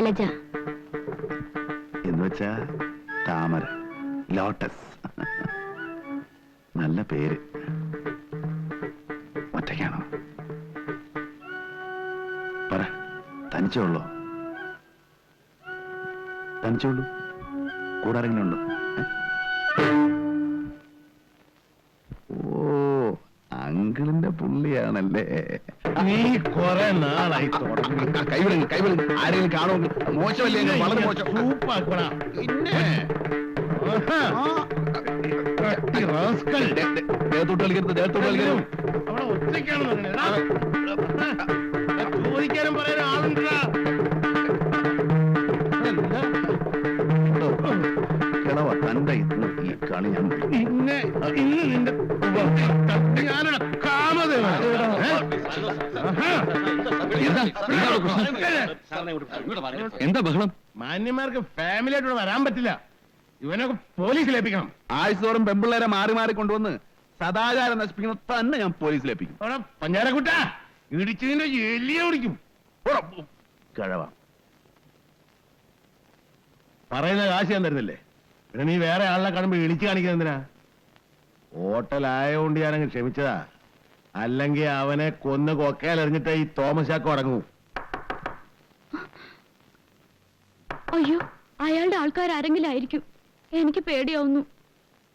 ശൈലജ. എന്ന് വെച്ചാ താമര, ലോട്ടസ്. നല്ല പേര്. ഒറ്റയ്ക്കാണോ? പറ, തനിച്ചുള്ളോ? തനിച്ചുള്ളൂ? കൂടെ ആരെങ്കിലും ഉണ്ടോ? ഓ, അങ്കിളിന്റെ പുള്ളിയാണല്ലേ. നീ കൊറേ നാളായി കൈവിടും ആരെങ്കിലും കാണോ? മോശമല്ലേ? വളരെ മോശം. സൂപ്പാക്കണ ദേഹത്തോട്ട് കളിക്കരുത്, ദേഹത്തോട്ട് കളിക്കരുത്. അവിടെ ഒറ്റയ്ക്കാണെന്ന് ചോദിക്കാനും പറയാനും ആളുണ്ടാ. കിളവ തന്റെ ഇന്ന് ഈ കളി ഞാൻ ഇന്ന് നിന്റെ ഞാനൊരു എന്താ ബഹളം? മാന്യന്മാർക്ക് ഫാമിലി ആയിട്ട് വരാൻ പറ്റില്ല. ഇവനൊക്കെ പോലീസിലേപ്പിക്കണം. ആഴ്ചതോറും പെമ്പിള്ളേരെ മാറി മാറി കൊണ്ടുവന്ന് സദാചാരം നശിപ്പിക്കുന്ന തന്നെ ഞാൻ പോലീസിലേപ്പിക്കും. അവിടെ പഞ്ചാരക്കുട്ട ഇടിച്ചതിന്റെ എല്ലിയ ഓടിക്കും. കിഴവ പറയുന്ന കാശ് ഞാൻ തരുന്നില്ലേ? പിന്നെ നീ വേറെ ആളിനെ കാണുമ്പോ ഇടിച്ചു കാണിക്കുന്നത് എന്തിനാ? ഹോട്ടലായോണ്ട് ഞാനങ്ങ് ക്ഷമിച്ചതാ. അല്ലെങ്കിൽ അവനെ കൊന്ന് കൊക്കയിലെറിഞ്ഞിട്ട് ഈ തോമസ് ചാക്കോ അടങ്ങൂ. അയ്യോ, അയാളുടെ ആൾക്കാരെങ്കിലും ആയിരിക്കും. എനിക്ക് പേടിയാവുന്നു.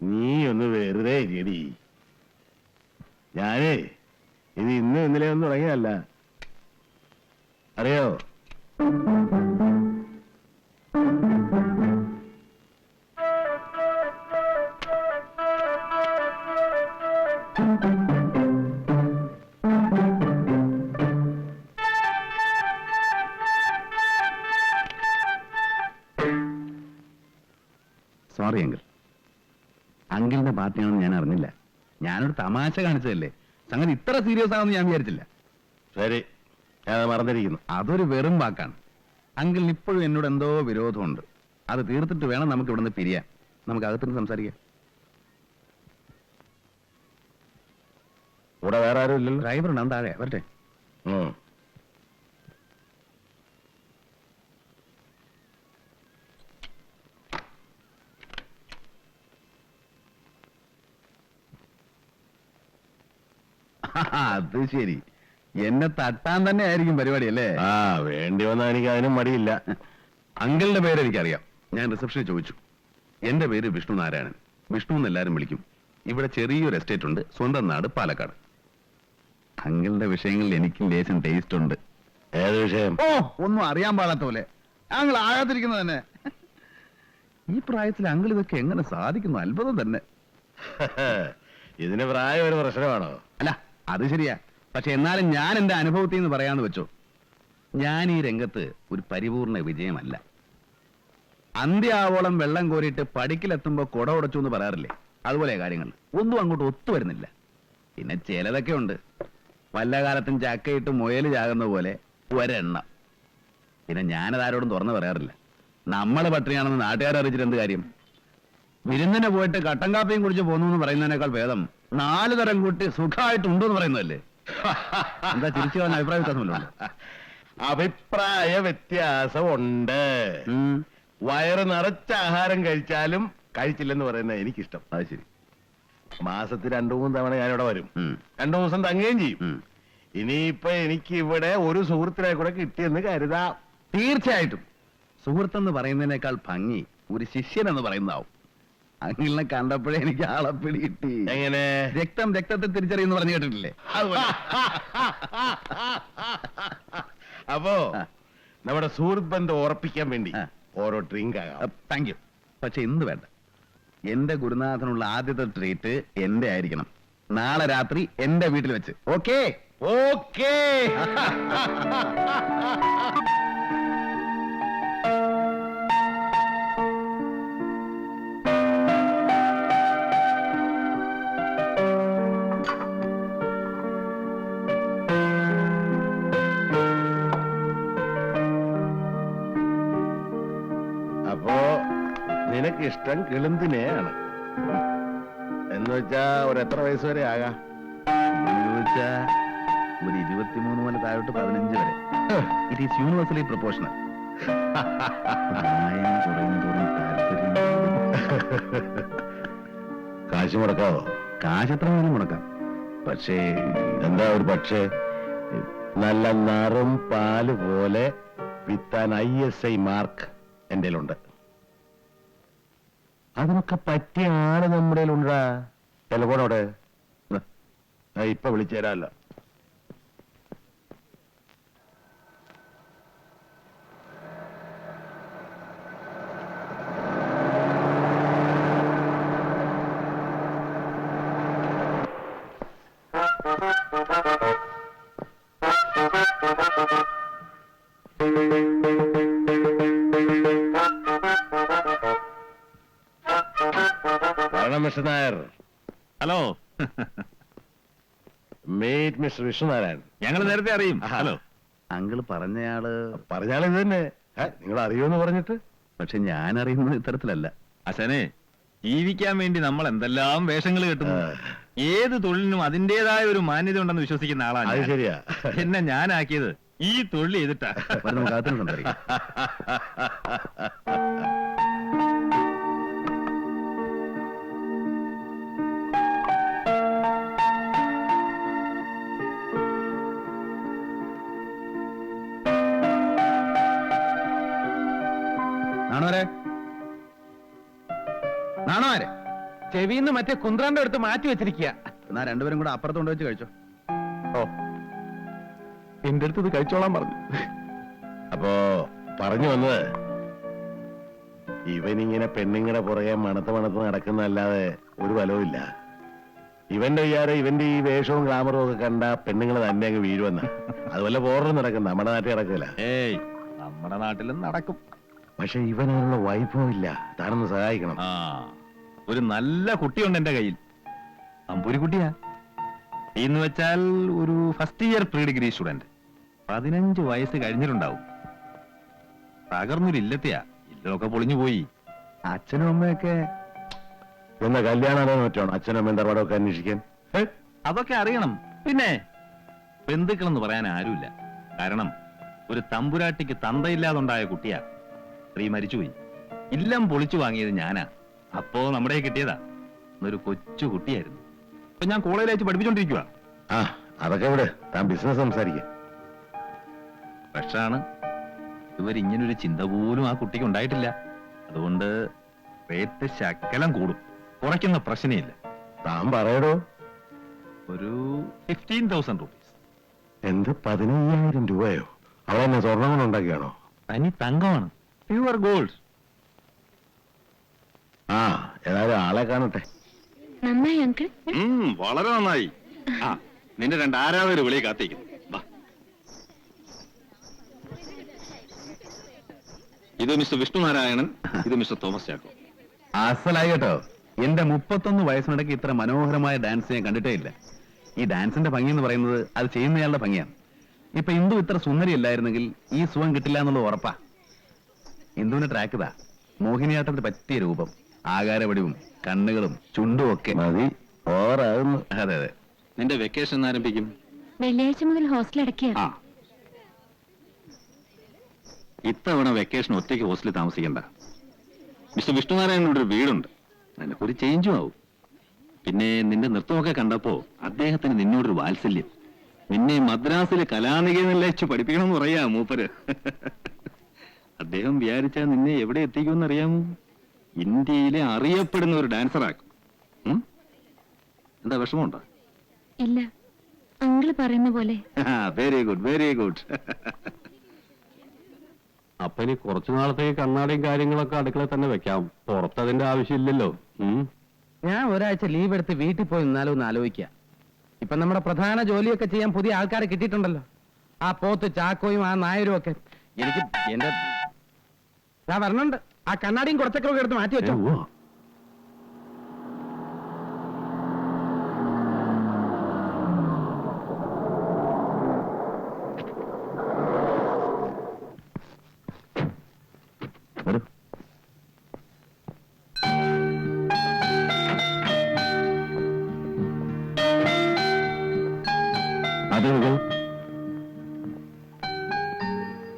നീ ഒന്ന് വെറുതെ ഇരിയടി. ഞാനേ ഇത് ഇന്ന് ഇന്നലെ ഒന്നും തുടങ്ങിയതല്ല, അറിയോ? Sorry uncle. അങ്കിളിന്റെ പാർട്ടിയാണെന്ന് ഞാൻ അറിഞ്ഞില്ല. ഞാനൊരു തമാശ കാണിച്ചതല്ലേ. സംഗതി ഇത്ര സീരിയസ് ആണെന്ന് ഞാൻ വിചാരിച്ചില്ല. ശരി, ഞാൻ മറന്നിരിക്കുന്നു. അതൊരു വെറും വാക്കാണ്. അങ്കിളിന് ഇപ്പോഴും എന്നോട് എന്തോ വിരോധമുണ്ട്. അത് തീർത്തിട്ട് വേണം നമുക്ക് ഇവിടുന്ന് പിരിയാൻ. നമുക്ക് അകത്തുനിന്ന് സംസാരിക്കാം. ഇവിടെ വേറെ ആരും ഇല്ലല്ലോ. ഡ്രൈവർ ഉണ്ടാവും താഴെ. വരട്ടെ. അത് ശരി, എന്നെ തട്ടാൻ തന്നെ ആയിരിക്കും പരിപാടി അല്ലേ? ആ, വേണ്ടി വന്നാൽ എനിക്ക് അതിനും മടിയില്ല. അങ്കിളിന്റെ പേര് എനിക്കറിയാം. ഞാൻ റിസപ്ഷനിൽ ചോദിച്ചു. എന്റെ പേര് വിഷ്ണു നാരായണൻ. വിഷ്ണു എന്ന് എല്ലാരും വിളിക്കും. ഇവിടെ ചെറിയൊരു എസ്റ്റേറ്റ് ഉണ്ട്. സ്വന്തം നാട് പാലക്കാട്. അങ്കിളിന്റെ വിഷയങ്ങളിൽ എനിക്കും ലേശം ടേസ്റ്റ് ഉണ്ട്. ഏത് വിഷയം? ഓ, ഒന്നും അറിയാൻ പാടാത്ത പോലെ. അങ്കിൾ ആകാതിരിക്കുന്നത് തന്നെ. ഈ പ്രായത്തിൽ അങ്കിൾ ഇതൊക്കെ എങ്ങനെ സാധിക്കുന്നു? അത്ഭുതം തന്നെ. ഇതിന് പ്രായം ഒരു പ്രശ്നമാണോ? അല്ല, അത് ശരിയാ. പക്ഷെ എന്നാലും ഞാൻ എന്റെ അനുഭവത്തിൽ നിന്ന് പറയാന്ന് വെച്ചോ, ഞാൻ ഈ രംഗത്ത് ഒരു പരിപൂർണ വിജയമല്ല. അന്ത്യാവോളം വെള്ളം കോരിയിട്ട് പടിക്കിലെത്തുമ്പോ കുട ഉടച്ചു എന്ന് പറയാറില്ലേ? അതുപോലെ കാര്യങ്ങൾ ഒന്നും അങ്ങോട്ട് ഒത്തുവരുന്നില്ല. പിന്നെ ചിലതൊക്കെ ഉണ്ട്. വല്ല കാലത്തും ചക്കയിട്ട് മുയല് ചാകുന്ന പോലെ ഒരെണ്ണം. പിന്നെ ഞാനതാരോടും തുറന്നു പറയാറില്ല. നമ്മള് പട്ടിണിയാണെന്ന് നാട്ടുകാരെ അറിയിച്ചിട്ട് എന്ത് കാര്യം? വിരുന്നിന് പോയിട്ട് കട്ടൻ കാപ്പിയും കുടിച്ച് പോന്നു എന്ന് പറയുന്നതിനേക്കാൾ ഭേദം 4 തരം കൂട്ടി സുഖമായിട്ടുണ്ടോ എന്ന് പറയുന്നതല്ലേ? എന്താ ചിരിച്ചു പറഞ്ഞ അഭിപ്രായ വ്യത്യാസമല്ലോ? അഭിപ്രായ വ്യത്യാസമുണ്ട്. വയറ് നിറച്ച ആഹാരം കഴിച്ചാലും കഴിച്ചില്ലെന്ന് പറയുന്നത് എനിക്കിഷ്ടം. അത് ശരി. മാസത്തിൽ 2-3 തവണ ഞാനിവിടെ വരും. 2 ദിവസം തങ്ങുകയും ചെയ്യും. ഇനിയിപ്പൊ എനിക്ക് ഇവിടെ ഒരു സുഹൃത്തിനെ കൂടെ കിട്ടിയെന്ന് കരുതാം. തീർച്ചയായിട്ടും. സുഹൃത്തെന്ന് പറയുന്നതിനേക്കാൾ ഭംഗി ഒരു ശിഷ്യൻ എന്ന് പറയുന്നതാവും. അങ്കിളിനെ കണ്ടപ്പോഴേ എനിക്ക് ആളെ പിടി കിട്ടി. എങ്ങനെ? രക്തം രക്തത്തെ തിരിച്ചറിയുന്നു പറഞ്ഞു കേട്ടിട്ടില്ലേ? അപ്പോ നമ്മുടെ സുഹൃത്ത് ബന്ധം ഉറപ്പിക്കാൻ വേണ്ടി ഓരോ ഡ്രിങ്ക് ആകാം. Thank you. പക്ഷെ ഇന്ന് വേണ്ട. എന്റെ ഗുരുനാഥനുള്ള ആദ്യത്തെ ട്രീറ്റ് എന്റെ ആയിരിക്കണം. നാളെ രാത്രി എന്റെ വീട്ടിൽ വെച്ച്. ഓക്കേ? ഓക്കേ. അപ്പോ നിനക്ക് ഇഷ്ടം കിളുന്തിനെയാണ് എന്ന് വെച്ചാ ഒരു എത്ര വയസ്സ് വരെ ആകാം? ചോദിച്ചാ ഒരു 23 മുതൽ താഴോട്ട് 15 വരെ. It is universally proportional. പ്രായം കുറയുന്തോറും താല്പര്യം. കാശ് മുടക്കാവോ? കാശ് എത്ര വേണം മുടക്കാം. പക്ഷേ എന്താ ഒരു പക്ഷേ? നല്ല നറും പാല് പോലെ വിത്താൻ ISI മാർക്ക് എന്റെ ഉണ്ട്. അതിനൊക്കെ പറ്റിയ ആള് നമ്മുടെ ഉണ്ടാ. ടെലഫോണോടെ ഇപ്പൊ വിളിച്ചേരാല്ലോ. Mister Nair. Hello. Meet mister Vishnunarayan. ഞങ്ങൾ നേരത്തെ അറിയും. ഹലോ. അങ്കിള് പറഞ്ഞയാള് ഇത് തന്നെ. നിങ്ങൾ അറിയുമെന്ന് പറഞ്ഞിട്ട്. പക്ഷെ ഞാൻ അറിയുന്നത് ഇത്തരത്തിലല്ല. അച്ഛനെ, ജീവിക്കാൻ വേണ്ടി നമ്മൾ എന്തെല്ലാം വേഷങ്ങൾ കെട്ടുന്നു. ഏത് തൊഴിലിനും അതിന്റേതായ ഒരു മാന്യത ഉണ്ടെന്ന് വിശ്വസിക്കുന്ന ആളാണ് അത് ഞാൻ. ശരിയാ. എന്നെ ഞാനാക്കിയത് ഈ തൊഴിൽ ചെയ്തിട്ടാ. നമുക്ക് അകത്തിന് സംസാരിക്കാം. നാണോരെ ചെവിന്ന് മറ്റേ കുന്ത്രാന്റെ അടുത്ത് മാറ്റി വെച്ചിരിക്കുക. എന്നാ രണ്ടുപേരും കൂടെ അപ്പുറത്ത് കൊണ്ട് വെച്ച് കഴിച്ചോ. ഓ, എന്റെ അടുത്ത് ഇത് കഴിച്ചോളാൻ പറഞ്ഞു. അപ്പോ പറഞ്ഞു വന്നത്, ഇവനിങ്ങനെ പെണ്ണുങ്ങളുടെ പുറകെ മണത്ത് നടക്കുന്നതല്ലാതെ ഒരു ഫലവും ഇല്ല. ഇവന്റെ വിചാരം ഇവന്റെ ഈ വേഷവും ഗ്ലാമറും ഒക്കെ കണ്ട പെണ്ണുങ്ങൾ തന്നെ അങ്ങ് വീഴുവെന്ന. അതുപോലെ പോറും നടക്കും. നമ്മുടെ നാട്ടിൽ നടക്കില്ല. ഏയ്, നമ്മുടെ നാട്ടിലും നടക്കും. പക്ഷെ ഇവനുള്ള വൈഭവം ഇല്ല. താനൊന്ന് സഹായിക്കണം. ആ, ഒരു നല്ല കുട്ടിയുണ്ട് എന്റെ കയ്യിൽ. അമ്പൂരി കുട്ടിയാ. എന്ന് വെച്ചാൽ ഒരു first year pre degree student. 15 വയസ്സ് കഴിഞ്ഞിട്ടുണ്ടാവും. തകർന്നൊരു ഇല്ലത്തെയാ. ഇല്ലൊക്കെ പൊളിഞ്ഞു പോയി. അച്ഛനും അമ്മയൊക്കെ എന്നാ കല്യാണം മറ്റാണ് അച്ഛനും അമ്മയും തറവാടൊക്കെ അന്വേഷിക്കാൻ. അതൊക്കെ അറിയണം. പിന്നെ ബന്ധുക്കളെന്ന് പറയാൻ ആരുമില്ല. കാരണം ഒരു തമ്പുരാട്ടിക്ക് തന്തയില്ലാതുണ്ടായ കുട്ടിയാ. സ്ത്രീ മരിച്ചുപോയി. ഇല്ലം പൊളിച്ചു വാങ്ങിയത് ഞാനാ. അപ്പോ നമ്മുടെ കിട്ടിയതാ. ഒരു കൊച്ചു കുട്ടിയായിരുന്നു. ഇപ്പൊ ഞാൻ കോളേജിൽ അയച്ച് പഠിപ്പിച്ചോണ്ടിരിക്കുക. ആ, അതൊക്കെ ഇവിടെ താൻ ബിസിനസ് സംസാരിക്കുക. പക്ഷാണ് ഇവരിങ്ങനൊരു ചിന്ത പോലും ആ കുട്ടിക്ക് ഉണ്ടായിട്ടില്ല. അതുകൊണ്ട് റേറ്റ് ശകലം കൂടും. കുറയ്ക്കുന്ന പ്രശ്നമില്ല. താൻ പറയടോ. ഒരു 15,000 റുപ്പീസ്. എന്ത് 15,000 രൂപയോ? അവിടെ എന്നെ സ്വർണ്ണം കൊണ്ട് ഉണ്ടാക്കിയാണോ? തനി തങ്കമാണ്. Pure gold. ആ, ഏതായാലും ആളെ കാണട്ടെ. നന്നായി അങ്കിൾ. വളരെ നന്നായി. ആ, നിന്റെ 2 ആരാധകർ വിളി കാത്തിരിക്കുന്നു. ഇത് മിസ്റ്റർ വിഷ്ണുനാരായണൻ, ഇത് മിസ്റ്റർ തോമസ് ചാക്കോ. അസലായി കേട്ടോ. എന്റെ 31 വയസ്സിനിടയ്ക്ക് ഇത്ര മനോഹരമായ ഡാൻസ് ഞാൻ കണ്ടിട്ടേ ഇല്ല. ഈ ഡാൻസിന്റെ ഭംഗി എന്ന് പറയുന്നത് അത് ചെയ്യുന്നയാളുടെ ഭംഗിയാണ്. ഇപ്പൊ ഇന്ദു ഇത്ര സുന്ദരി അല്ലായിരുന്നെങ്കിൽ ഈ സുഖം കിട്ടില്ല എന്നുള്ളത് ഉറപ്പാ. ഇന്ദുവിന്റെ ട്രാക്ക് ഇതാ. മോഹിനിയാട്ടത്തിന് പറ്റിയ രൂപം, ആകാരവടിവും കണ്ണുകളും ചുണ്ടും ഒക്കെ. മതി, ഓറാകുന്നു. അതെ അതെ. നിന്റെ വെക്കേഷൻ ആരംഭിക്കും? വെള്ളിയാഴ്ച മുതൽ ഹോസ്റ്റൽ അടയ്ക്കുക. ആ, ഇത്തവണ വെക്കേഷൻ ഒറ്റയ്ക്ക് ഹോസ്റ്റലിൽ താമസിക്കണ്ട. മിസ്റ്റർ വിഷ്ണുനാരായണനോട് ഒരു വീടുണ്ട്. നിനക്കൊരു ചേഞ്ചും ആവും. പിന്നെ നിന്റെ നൃത്തമൊക്കെ കണ്ടപ്പോ അദ്ദേഹത്തിന് നിന്നോടൊരു വാത്സല്യം. നിന്നെ മദ്രാസിലെ കലാനികേതനിൽ വെച്ച് പഠിപ്പിക്കണമെന്ന് പറയാ മൂപ്പര്. അദ്ദേഹം വിചാരിച്ചാൽ നിന്നെ എവിടെ എത്തിക്കുമെന്ന് അറിയാമോ? ഇന്ത്യയിലെ അറിയപ്പെടുന്ന ഒരു ഡാൻസറാക്കും. എന്താ വിഷമമുണ്ടോ? ഇല്ല, അങ്കിള് പറയുന്ന പോലെ. Very good, very good. അപ്പൊ ഇനി കുറച്ചു നാളത്തേക്ക് കണ്ണാടിയും കാര്യങ്ങളൊക്കെ അടുക്കളയിൽ തന്നെ വെക്കാം. പുറത്തതിന്റെ ആവശ്യമില്ലല്ലോ. ഞാൻ ഒരാഴ്ച ലീവ് എടുത്ത് വീട്ടിൽ പോയി നിന്നാലോ എന്ന് ആലോചിക്കുക. ഇപ്പൊ നമ്മുടെ പ്രധാന ജോലിയൊക്കെ ചെയ്യാൻ പുതിയ ആൾക്കാരെ കിട്ടിയിട്ടുണ്ടല്ലോ. ആ പോത്ത് ചാക്കോയും ആ നായരും ഒക്കെ. എനിക്ക് എന്റെ വരണുണ്ട്. ആ കണ്ണാടിയും കുറച്ചൊക്കെ എടുത്ത് മാറ്റി വെച്ചോ.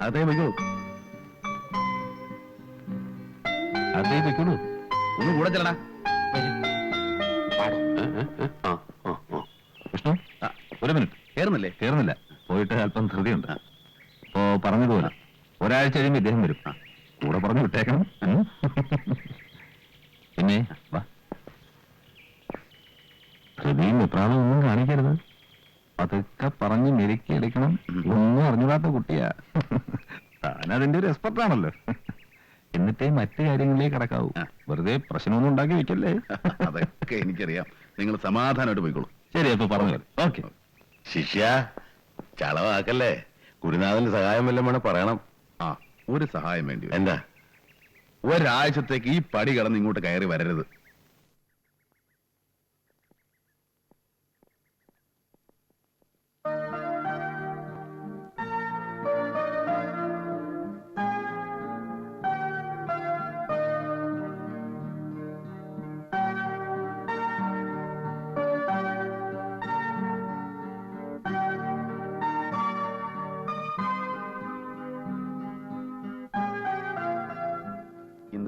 അതെ വയ്ക്കോ. അതേ വെക്കുള്ളൂ. ഒന്ന് കൂടെ ചെല്ലടാ. വിഷ്ണു, ഒരു മിനിറ്റ്. കേറുന്നില്ലേ? കേറുന്നില്ല, പോയിട്ട് അല്പം ധൃതിയുണ്ട്. ഇപ്പോ പറഞ്ഞതുപോലെ ഒരാഴ്ച കഴിയുമ്പോൾ ഇദ്ദേഹം വരും. കൂടെ പറഞ്ഞു വിട്ടേക്കണം. പിന്നെ വാ, ധൃതിയും വിപ്രാണവും ഒന്നും കാണിക്കരുത്. അതൊക്കെ പറഞ്ഞ് മെരുക്കി എടുക്കണം. ഒന്നും അറിഞ്ഞൂടാത്ത കുട്ടിയാ. താനതിന്റെ ഒരു എക്സ്പെർട്ടാണല്ലോ. എന്നിട്ടേ മറ്റു കാര്യങ്ങളിലേക്ക് കടക്കാവൂ. വെറുതെ പ്രശ്നമൊന്നും ഉണ്ടാക്കി വെക്കല്ലേ. അതൊക്കെ എനിക്കറിയാം. നിങ്ങൾ സമാധാനമായിട്ട് പോയിക്കോളൂ. ശരി, അപ്പൊ പറഞ്ഞു. ഓക്കെ. ശിഷ്യ, ചളവാക്കല്ലേ. ഗുരുനാഥന്റെ സഹായം വല്ലതും വേണം പറയണം. ആ, ഒരു സഹായം വേണ്ടി വരും. എന്താ? ഒരാഴ്ചത്തേക്ക് ഈ പടി കടന്ന് ഇങ്ങോട്ട് കയറി വരരുത്.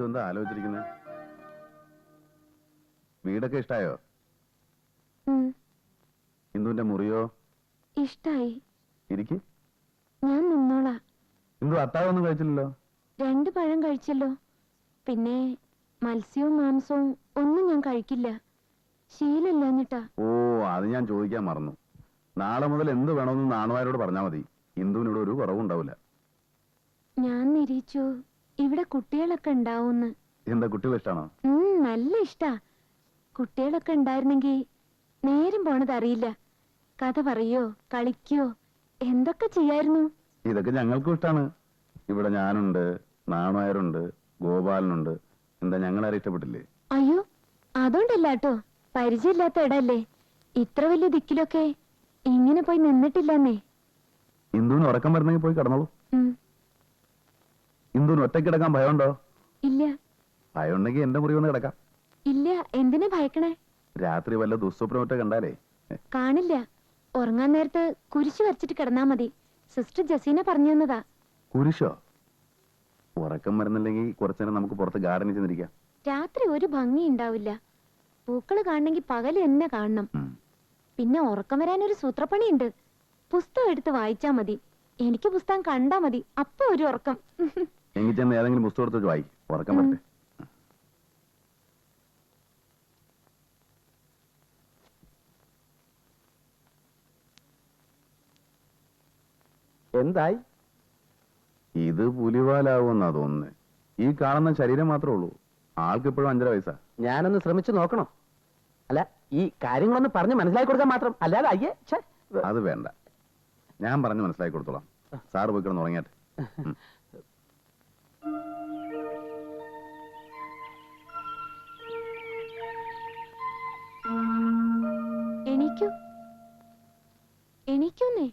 എന്താ ആലോചിച്ചിരിക്കുന്നത്? വീടൊക്കെ ഇഷ്ടായോ? ഇന്ദുവിന്റെ മുറിയോ? ഇഷ്ടായി. ഇരിക്ക്. ഞാൻ നിന്നോളാ. ഇന്ദു അത്താഴമൊന്നും കഴിച്ചില്ലല്ലോ? 2 പഴം കഴിച്ചല്ലോ. പിന്നെ മത്സ്യവും മാംസവും ഒന്നും ഞാൻ കഴിക്കില്ല. ശീലമില്ലാഞ്ഞിട്ടാ. ഓ, അത് ഞാൻ ചോദിക്കാൻ മറന്നു. നാളെ മുതൽ എന്ത് വേണമെന്ന് നാണുമാരോട് പറഞ്ഞാൽ മതി. ഇന്ദുവിനോട് ഒരു കുറവുണ്ടാവില്ല. ഞാൻ നിരീച്ചു ഇവിടെ കുട്ടികളൊക്കെ ഉണ്ടാവുന്ന്. എന്താ, കുട്ടികൾ ഇഷ്ടാണോ? നല്ല ഇഷ്ടാ. കുട്ടികളൊക്കെ ഉണ്ടായിരുന്നെങ്കിൽ നേരം പോണത് അറിയില്ല. കഥ പറയോ കളിക്കോ എന്തൊക്കെ ചെയ്യായിരുന്നു. ഇതൊക്കെ ഞങ്ങൾക്കും ഇഷ്ടാണ്. ഇവിടെ ഞാനുണ്ട്, നാണുമാരുണ്ട്, ഗോപാലനുണ്ട്. എന്താ, ഞങ്ങളാരും ഇഷ്ടപ്പെട്ടില്ലേ? അയ്യോ, അതുകൊണ്ടല്ലാട്ടോ. പരിചയമില്ലാത്ത ഇടല്ലേ. ഇത്ര വലിയ ദിക്കിലൊക്കെ ഇങ്ങനെ പോയി നിന്നിട്ടില്ലെന്നേ. ഇന്ദുവിന് ഉറക്കം വരുന്നെങ്കിൽ പോയി കിടന്നോളൂ. ഇന്ദുവിന് ഒറ്റയ്ക്ക് കിടക്കാൻ ഭയമുണ്ടോ? ഇല്ല. ഭയമുണ്ടെങ്കിൽ എന്റെ മുറി ഒന്ന് കിടക്കാം. ഇല്ല. എന്തിനാ ഭയക്കണേ? രാത്രി വല്ല ദുസ്വപ്നമൊറ്റ കണ്ടാലേ. കാണില്ല. ഉറങ്ങാൻ നേരത്ത് കുരിശ് വരച്ചിട്ട് കിടന്നാ മതി. സിസ്റ്റർ ജസീന പറഞ്ഞു തന്നതാ. കുരിശോ? ഉറക്കം വരുന്നില്ലെങ്കിൽ കുറച്ചേരം നമുക്ക് പുറത്ത് ഗാർഡനിൽ ചെന്നിരിക്കാം. രാത്രി ഒരു ഭംഗി ഉണ്ടാവില്ല. പൂക്കള് കാണണമെങ്കിൽ പകല് തന്നെ കാണണം. പിന്നെ ഉറക്കം വരാനൊരു സൂത്രപ്പണിയുണ്ട്. പുസ്തകം എടുത്ത് വായിച്ചാ മതി. എനിക്ക് പുസ്തകം കണ്ടാ മതി, അപ്പൊ ഒരു ഉറക്കം. എങ്കിൽ ചെന്ന് ഏതെങ്കിലും പുസ്തകം എടുത്ത് വായിക്കും. ഉറക്കം വരട്ടെ. എന്തായി? ഇത് പുലിവാലാവുമെന്നാ തോന്നുന്നത്. ഈ കാണുന്ന ശരീരം മാത്രമേ ഉള്ളൂ. ആൾക്ക് ഇപ്പോഴും 5.5 വയസ്സാ. ഞാനൊന്ന് ശ്രമിച്ചു നോക്കണോ? അല്ല, ഈ കാര്യങ്ങളൊന്ന് പറഞ്ഞ് മനസ്സിലാക്കി കൊടുക്കാൻ മാത്രം. അല്ലാതെ അയ്യേ അത് വേണ്ട, ഞാൻ പറഞ്ഞ് മനസ്സിലാക്കി കൊടുത്തോളാം. സാറ് പോയി കിടന്ന് ഉറങ്ങിയാട്ടെ. എണീക്കൂ, എണീക്കൂന്നേ.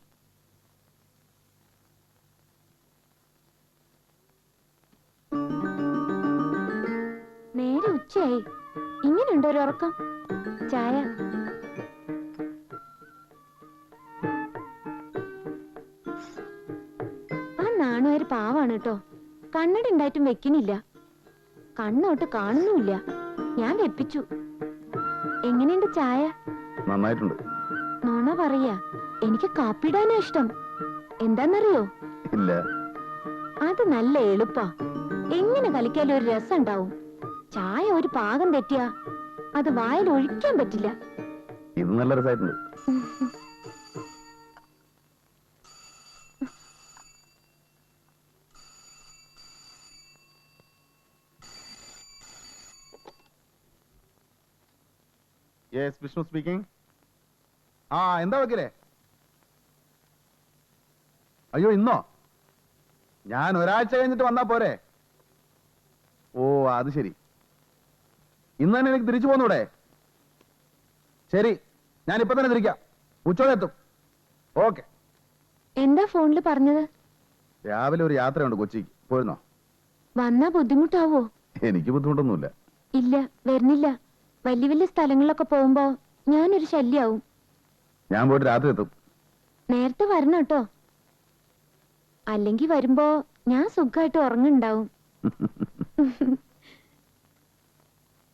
നേരെ ഉച്ചയായി. ഇങ്ങനെയുണ്ടോ ഒരു ഉറക്കം? ചായ. ആ നാണുകാര് പാവാണ് കേട്ടോ. കണ്ണട ഉണ്ടായിട്ടും വെക്കണില്ല. കണ്ണോട്ട് കാണുന്നുമില്ല. ഞാൻ വെപ്പിച്ചു. എങ്ങനെയുണ്ട് ചായ? നന്നായിട്ടുണ്ട്. നോണ പറയാ. എനിക്ക് കാപ്പിടാനാ ഇഷ്ടം. എന്താന്നറിയോ? ഇല്ല. അത് നല്ല എളുപ്പാ. എങ്ങനെ കളിക്കാലും ഒരു രസം ഉണ്ടാവും. ചായ ഒരു പാകം തെറ്റിയാ അത് വായിൽ ഒഴിക്കാൻ പറ്റില്ല. ഇത് നല്ല രസമായിട്ടുണ്ട്. Yes, Vishnu speaking. ആ, എന്താ വക്കീലേ? അയ്യോ, ഇന്നോ? ഞാൻ ഒരാഴ്ച കഴിഞ്ഞിട്ട് വന്നാ പോരെ? ഓ, അത് ശരി. ഇന്ന് തന്നെ എനിക്ക് തിരിച്ചു പോന്നൂടെ? ശരി, ഞാൻ ഇപ്പൊ തന്നെ തിരിക്കാം. ഉച്ചയോടെ എത്തും. ഓക്കെ. എന്താ ഫോണിൽ പറഞ്ഞത്? രാവിലെ ഒരു യാത്രയുണ്ട് കൊച്ചിക്ക്. പോയിരുന്നോ? വന്നാ ബുദ്ധിമുട്ടാവോ? എനിക്ക് ബുദ്ധിമുട്ടൊന്നുമില്ല. ഇല്ല, വരുന്നില്ല. വലിയ വലിയ സ്ഥലങ്ങളിലൊക്കെ പോകുമ്പോ ഞാനൊരു ശല്യാവും. ഞാൻ പോയിട്ട് രാത്രി എത്തും. നേരത്തെ വരണം കേട്ടോ. അല്ലെങ്കിൽ വരുമ്പോ ഞാൻ സുഖമായിട്ട് ഉറങ്ങുണ്ടാവും.